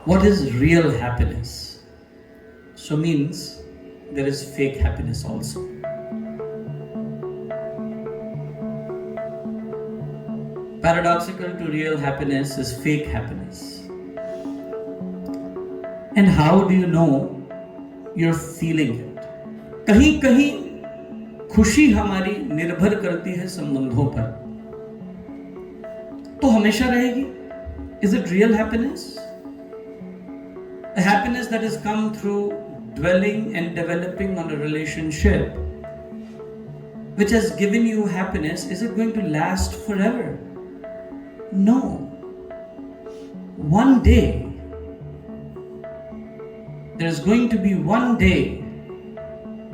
What is real happiness? So means there is fake happiness also. Paradoxical to real happiness is fake happiness. And how do you know you're feeling it? कहीं कहीं खुशी हमारी निर्भर करती है संबंधों पर, तो हमेशा रहेगी. Is it real happiness? A happiness that has come through dwelling and developing on a relationship which has given you happiness, is it going to last forever? No. One day, there's going to be one day,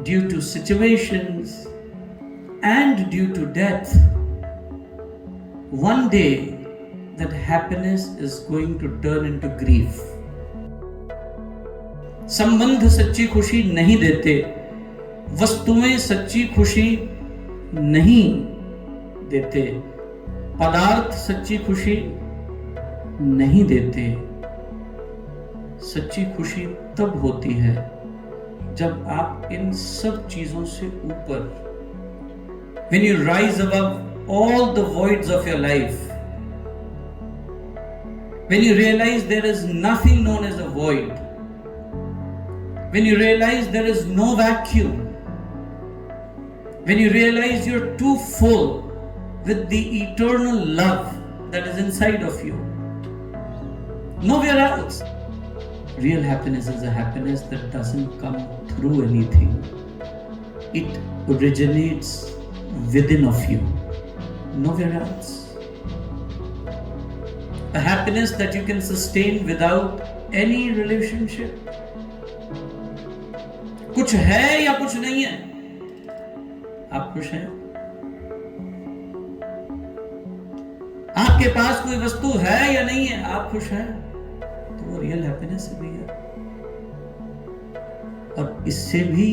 due to situations and due to death, one day that happiness is going to turn into grief. संबंध सच्ची खुशी नहीं देते, वस्तुएं सच्ची खुशी नहीं देते, पदार्थ सच्ची खुशी नहीं देते. सच्ची खुशी तब होती है जब आप इन सब चीजों से ऊपर, when you rise above all the voids of your life, when you realize there is nothing known as a void, when you realize there is no vacuum, when you realize you're too full with the eternal love that is inside of you, nowhere else. Real happiness is a happiness that doesn't come through anything. It originates within of you, nowhere else. A happiness that you can sustain without any relationship. कुछ है या कुछ नहीं है, आप खुश हैं? आपके पास कोई वस्तु है या नहीं है, आप खुश हैं? तो वो रियल हैप्पीनेस भी है. और इससे भी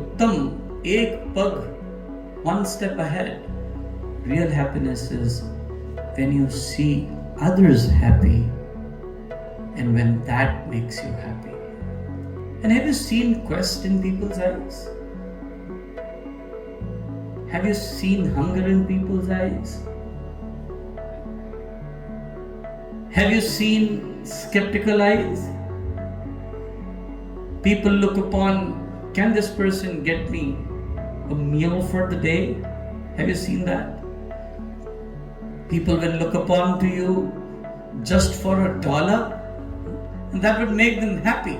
उत्तम एक पग, one step ahead, real happiness is when you see others happy and when that makes you happy. And have you seen quest in people's eyes? Have you seen hunger in people's eyes? Have you seen skeptical eyes? People look upon, can this person get me a meal for the day? Have you seen that? People will look upon to you just for $1, and that would make them happy.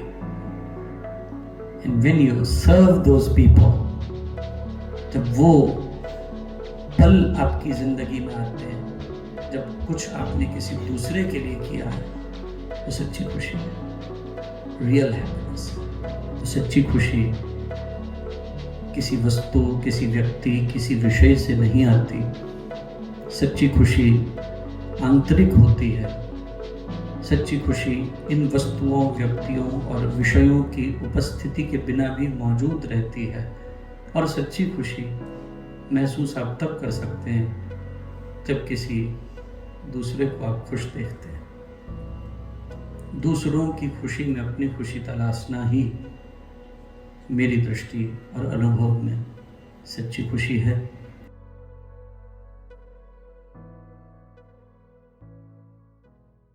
And when you serve those people, जब वो पल आपकी जिंदगी में आते हैं, जब कुछ आपने किसी दूसरे के लिए किया है, तो सच्ची खुशी है, रियल हैप्पीनेस. तो सच्ची खुशी किसी वस्तु, किसी व्यक्ति, किसी विषय से नहीं आती. सच्ची खुशी आंतरिक होती है. सच्ची खुशी इन वस्तुओं, व्यक्तियों और विषयों की उपस्थिति के बिना भी मौजूद रहती है. और सच्ची खुशी महसूस आप तब कर सकते हैं जब किसी दूसरे को आप खुश देखते हैं. दूसरों की खुशी में अपनी खुशी तलाशना ही मेरी दृष्टि और अनुभव में सच्ची खुशी है.